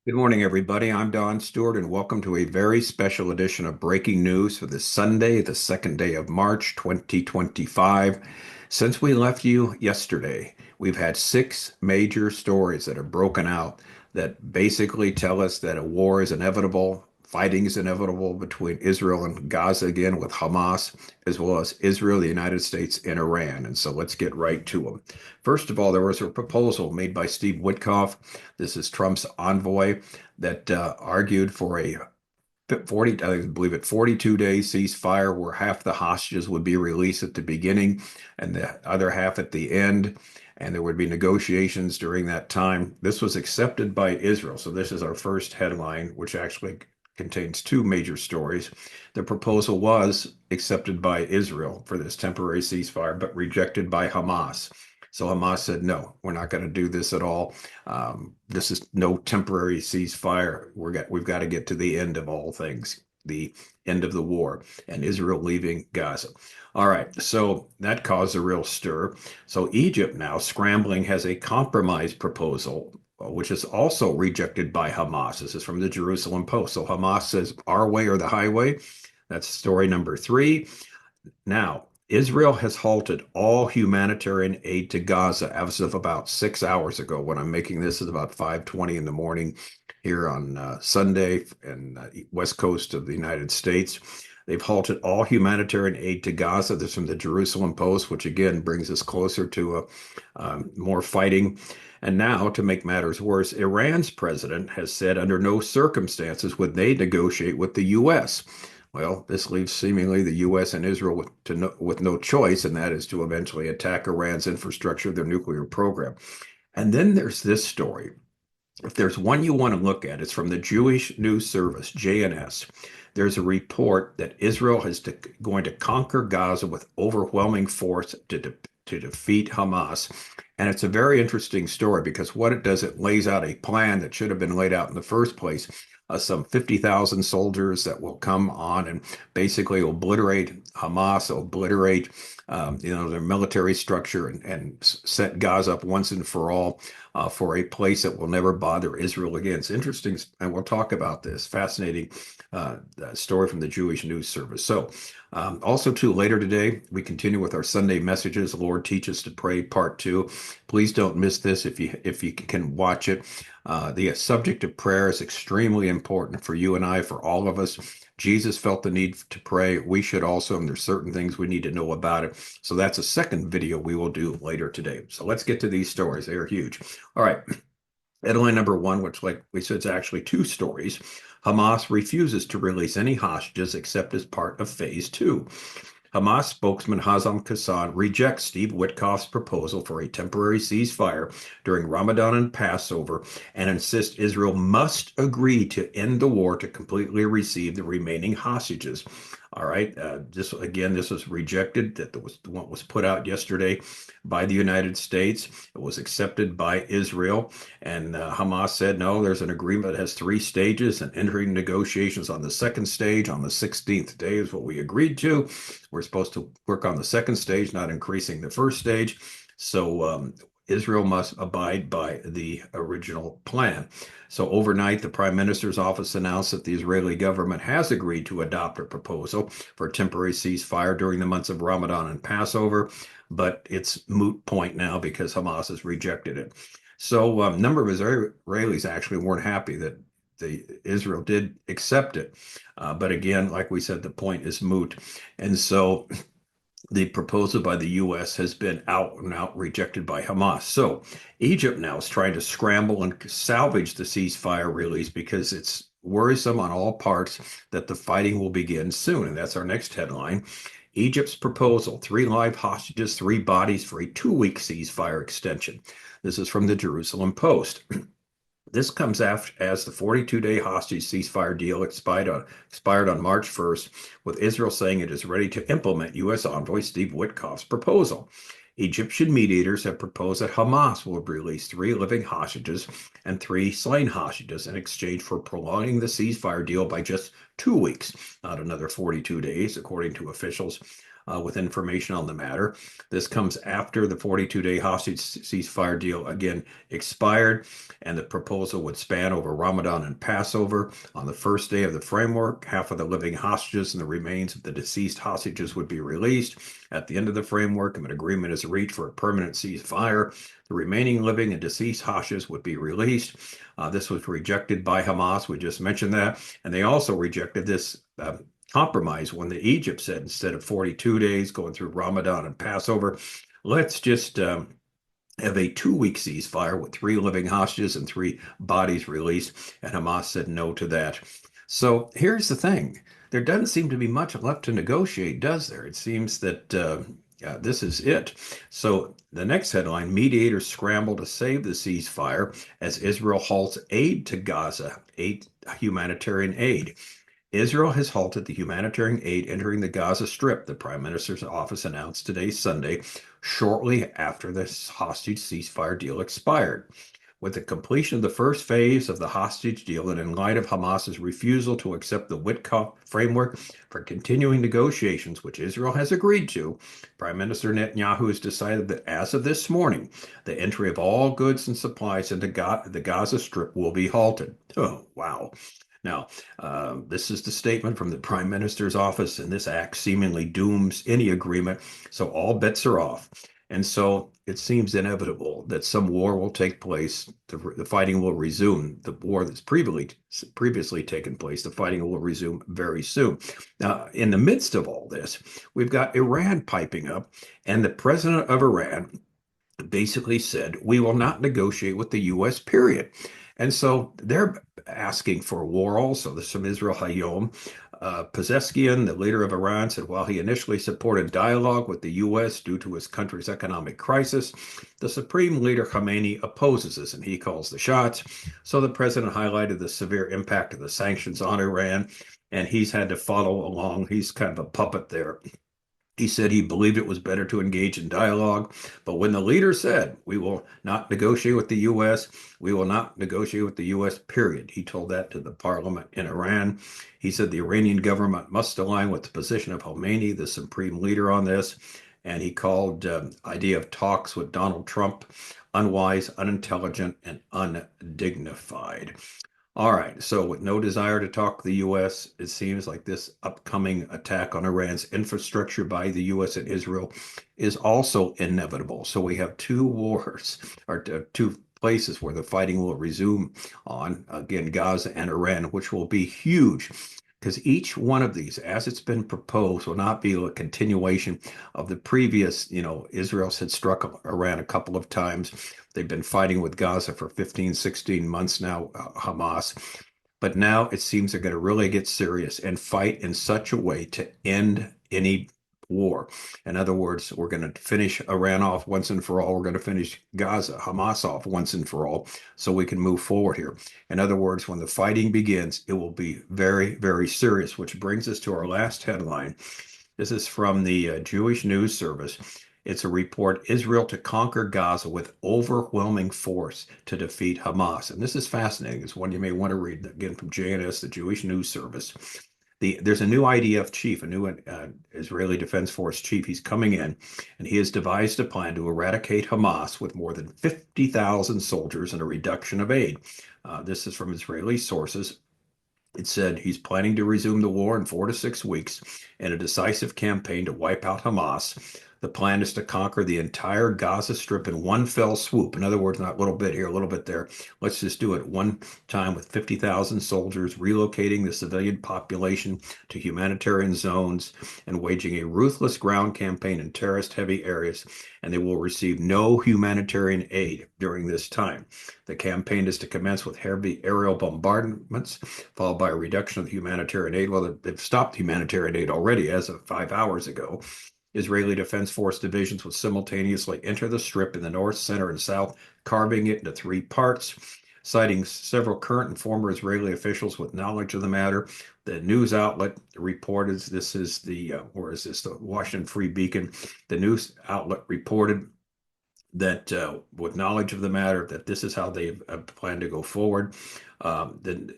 Good morning, everybody. I'm Don Stewart, and welcome to a very special edition of Breaking News for this Sunday, the second day of March, 2025. Since we left you yesterday, we've had six major stories that have broken out that basically tell us that a war is inevitable. Fighting is inevitable between Israel and Gaza again with Hamas, as well as Israel, the United States, and Iran. And so let's get right to them. First of all, there was a proposal made by Steve Witkoff. This is Trump's envoy that argued for a 40, I believe it, 42-day ceasefire where half the hostages would be released at the beginning and the other half at the end. And there would be negotiations during that time. This was accepted by Israel. So this is our first headline, which actually contains two major stories. The proposal was accepted by Israel for this temporary ceasefire, but rejected by Hamas. So Hamas said, no, we're not going to do this at all. This is no temporary ceasefire. We've got to get to the end of all things, the end of the war, and Israel leaving Gaza. All right, so that caused a real stir. So Egypt now scrambling has a compromise proposal, which is also rejected by Hamas. This is from the Jerusalem Post. So Hamas says our way or the highway. That's story number three. Now, Israel has halted all humanitarian aid to Gaza as of about 6 hours ago. When I'm making this, is about 5:20 in the morning here on Sunday in the west coast of the United States. They've halted all humanitarian aid to Gaza. This is from the Jerusalem Post, which again brings us closer to more fighting. And now, to make matters worse, Iran's president has said under no circumstances would they negotiate with the U.S. Well, this leaves seemingly the U.S. and Israel with no choice, and that is to eventually attack Iran's infrastructure, their nuclear program. And then there's this story. If there's one you want to look at, it's from the Jewish News Service, JNS. There's a report that Israel is going to conquer Gaza with overwhelming force to defeat Hamas. And it's a very interesting story because what it does, it lays out a plan that should have been laid out in the first place. Some 50,000 soldiers that will come on and basically obliterate Hamas, obliterate their military structure and set Gaza up once and for all for a place that will never bother Israel again. It's interesting, and we'll talk about this fascinating story from the Jewish News Service. So, also too, later today, we continue with our Sunday messages. Lord, teach us to pray, part two. Please don't miss this if you can watch it. The subject of prayer is extremely important for you and I, for all of us. Jesus felt the need to pray. We should also, and there's certain things we need to know about it. So that's a second video we will do later today. So let's get to these stories. They are huge. All right. Headline number one, which, like we said, is actually two stories. Hamas refuses to release any hostages except as part of phase two. Hamas spokesman Hazem Qassem rejects Steve Witkoff's proposal for a temporary ceasefire during Ramadan and Passover and insists Israel must agree to end the war to completely receive the remaining hostages. All right, this was rejected. That was what was put out yesterday by the United States. It was accepted by Israel, and Hamas said no. There's an agreement that has three stages, and entering negotiations on the second stage on the 16th day is what we agreed to. We're supposed to work on the second stage, not increasing the first stage. So Israel must abide by the original plan. So overnight, the Prime Minister's office announced that the Israeli government has agreed to adopt a proposal for a temporary ceasefire during the months of Ramadan and Passover, but it's moot point now because Hamas has rejected it. So a number of Israelis actually weren't happy that Israel did accept it. But again, like we said, the point is moot. And so the proposal by the U.S. has been out and out rejected by Hamas. So Egypt now is trying to scramble and salvage the ceasefire release because it's worrisome on all parts that the fighting will begin soon. And that's our next headline. Egypt's proposal, 3 live hostages, 3 bodies for a 2-week ceasefire extension. This is from the Jerusalem Post. This comes after as the 42-day hostage ceasefire deal expired on March 1st, with Israel saying it is ready to implement U.S. envoy Steve Witkoff's proposal. Egyptian mediators have proposed that Hamas will release 3 living hostages and 3 slain hostages in exchange for prolonging the ceasefire deal by just 2 weeks, not another 42 days, according to officials. with information on the matter. This comes after the 42-day hostage ceasefire deal again expired, and the proposal would span over Ramadan and Passover. On the first day of the framework, half of the living hostages and the remains of the deceased hostages would be released. At the end of the framework, if an agreement is reached for a permanent ceasefire, the remaining living and deceased hostages would be released. This was rejected by Hamas. We just mentioned that. And they also rejected this compromise when the Egypt said instead of 42 days going through Ramadan and Passover, let's just have a 2-week ceasefire with 3 living hostages and 3 bodies released. And Hamas said no to that. So here's the thing. There doesn't seem to be much left to negotiate, does there? It seems that this is it. So the next headline, mediators scramble to save the ceasefire as Israel halts aid to Gaza, humanitarian aid. Israel has halted the humanitarian aid entering the Gaza Strip, the Prime Minister's office announced today, Sunday, shortly after the hostage ceasefire deal expired. With the completion of the first phase of the hostage deal and in light of Hamas's refusal to accept the Witkoff framework for continuing negotiations, which Israel has agreed to, Prime Minister Netanyahu has decided that as of this morning, the entry of all goods and supplies into the Gaza Strip will be halted. Oh, wow. Now, this is the statement from the Prime Minister's office, and this act seemingly dooms any agreement, so all bets are off. And so it seems inevitable that some war will take place. The fighting will resume. The war that's previously taken place, the fighting will resume very soon. Now, in the midst of all this, we've got Iran piping up, and the president of Iran basically said, we will not negotiate with the U.S., period. And so they're asking for war also. This is from Israel HaYom. Pezeskian, the leader of Iran, said while he initially supported dialogue with the U.S. due to his country's economic crisis, the supreme leader Khamenei opposes this and he calls the shots. So the president highlighted the severe impact of the sanctions on Iran, and he's had to follow along. He's kind of a puppet there. He said he believed it was better to engage in dialogue. But when the leader said, we will not negotiate with the U.S., we will not negotiate with the U.S., period. He told that to the parliament in Iran. He said the Iranian government must align with the position of Khomeini, the supreme leader on this. And he called idea of talks with Donald Trump unwise, unintelligent, and undignified. All right, so with no desire to talk to the U.S., it seems like this upcoming attack on Iran's infrastructure by the U.S. and Israel is also inevitable. So we have 2 wars, or 2 places where the fighting will resume on, again, Gaza and Iran, which will be huge because each one of these, as it's been proposed, will not be a continuation of the previous. Israel had struck Iran a couple of times. They've been fighting with Gaza for 15, 16 months now, Hamas. But now it seems they're going to really get serious and fight in such a way to end any war. In other words, we're going to finish Iran off once and for all. We're going to finish Gaza, Hamas off once and for all, so we can move forward here. In other words, when the fighting begins, it will be very, very serious, which brings us to our last headline. This is from the Jewish News Service. It's a report, Israel to conquer Gaza with overwhelming force to defeat Hamas. And this is fascinating. It's one you may want to read, again, from JNS, the Jewish News Service. There's a new IDF chief, a new Israeli Defense Force chief. He's coming in, and he has devised a plan to eradicate Hamas with more than 50,000 soldiers and a reduction of aid. This is from Israeli sources. It said he's planning to resume the war in 4 to 6 weeks in a decisive campaign to wipe out Hamas. The plan is to conquer the entire Gaza Strip in one fell swoop. In other words, not a little bit here, a little bit there. Let's just do it one time with 50,000 soldiers, relocating the civilian population to humanitarian zones and waging a ruthless ground campaign in terrorist-heavy areas, and they will receive no humanitarian aid during this time. The campaign is to commence with heavy aerial bombardments, followed by a reduction of the humanitarian aid. Well, they've stopped humanitarian aid already as of 5 hours ago. Israeli Defense Force divisions will simultaneously enter the strip in the north, center, and south, carving it into 3 parts. Citing several current and former Israeli officials with knowledge of the matter, the news outlet reported, this is the Washington Free Beacon, the news outlet reported that with knowledge of the matter, that this is how they plan to go forward. The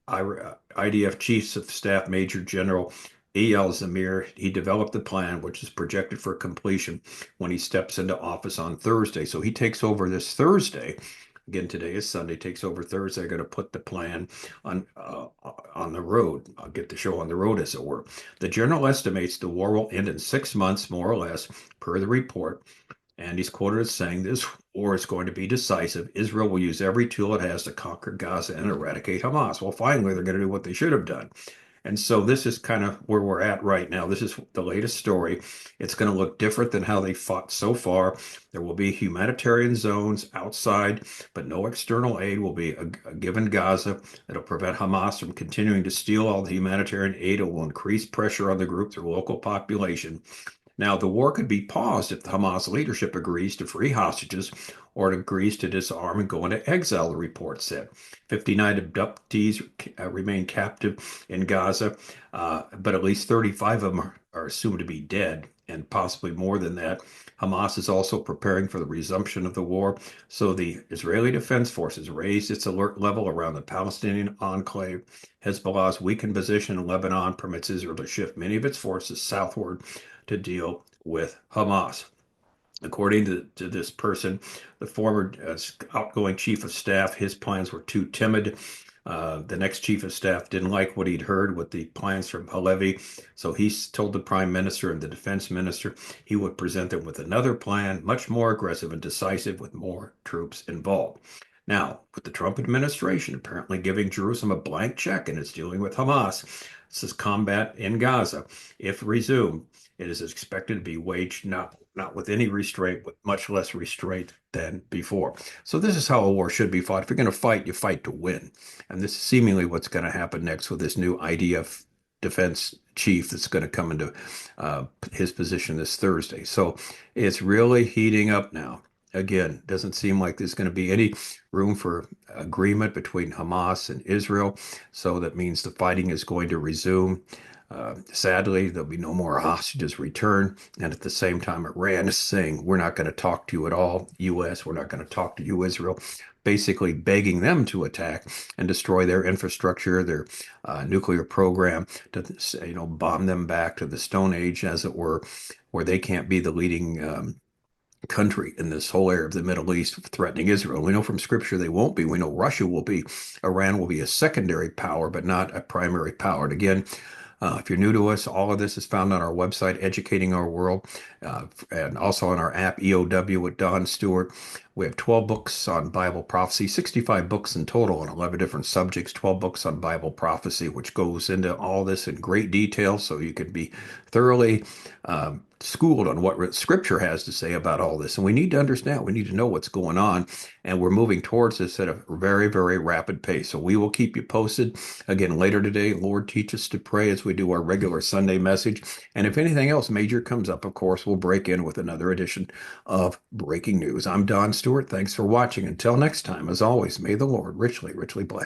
IDF Chiefs of Staff Major General Eyal Zamir, he developed the plan, which is projected for completion when he steps into office on Thursday. So he takes over this Thursday. Again, today is Sunday. Takes over Thursday. They're going to put the plan on the road. I'll get the show on the road, as it were. The general estimates the war will end in 6 months, more or less, per the report. And he's quoted as saying this war is going to be decisive. Israel will use every tool it has to conquer Gaza and eradicate Hamas. Well, finally, they're going to do what they should have done. And so this is kind of where we're at right now. This is the latest story. It's going to look different than how they fought so far. There will be humanitarian zones outside, but no external aid will be given Gaza. It'll prevent Hamas from continuing to steal all the humanitarian aid. It will increase pressure on the group through local population. Now, the war could be paused if the Hamas leadership agrees to free hostages or it agrees to disarm and go into exile, the report said. 59 abductees remain captive in Gaza, but at least 35 of them are assumed to be dead, and possibly more than that. Hamas is also preparing for the resumption of the war, so the Israeli Defense Forces raised its alert level around the Palestinian enclave. Hezbollah's weakened position in Lebanon permits Israel to shift many of its forces southward to deal with Hamas. According to this person, the former outgoing chief of staff, his plans were too timid. The next chief of staff didn't like what he'd heard with the plans from Halevi, so he told the prime minister and the defense minister he would present them with another plan, much more aggressive and decisive, with more troops involved. Now, with the Trump administration apparently giving Jerusalem a blank check and it's dealing with Hamas, this is combat in Gaza. If resumed, it is expected to be waged not with any restraint, but much less restraint than before. So this is how a war should be fought. If you're going to fight, you fight to win. And this is seemingly what's going to happen next with this new IDF defense chief that's going to come into his position this Thursday. So it's really heating up now. Again, doesn't seem like there's going to be any room for agreement between Hamas and Israel. So that means the fighting is going to resume. Sadly, there'll be no more hostages returned. And at the same time, Iran is saying, we're not going to talk to you at all, U.S., we're not going to talk to you, Israel, basically begging them to attack and destroy their infrastructure, their nuclear program, to bomb them back to the Stone Age, as it were, where they can't be the leading country in this whole area of the Middle East threatening Israel. We know from scripture they won't be. We know Russia will be. Iran will be a secondary power, but not a primary power. And again, if you're new to us, all of this is found on our website, Educating Our World, and also on our app, EOW with Don Stewart. We have 12 books on Bible prophecy, 65 books in total on 11 different subjects, 12 books on Bible prophecy, which goes into all this in great detail so you can be thoroughly schooled on what Scripture has to say about all this. And we need to understand, we need to know what's going on. And we're moving towards this at a very, very rapid pace. So we will keep you posted. Again, later today, Lord, teach us to pray as we do our regular Sunday message. And if anything else major comes up, of course, we'll break in with another edition of Breaking News. I'm Don Stewart. Thanks for watching. Until next time, as always, may the Lord richly, richly bless.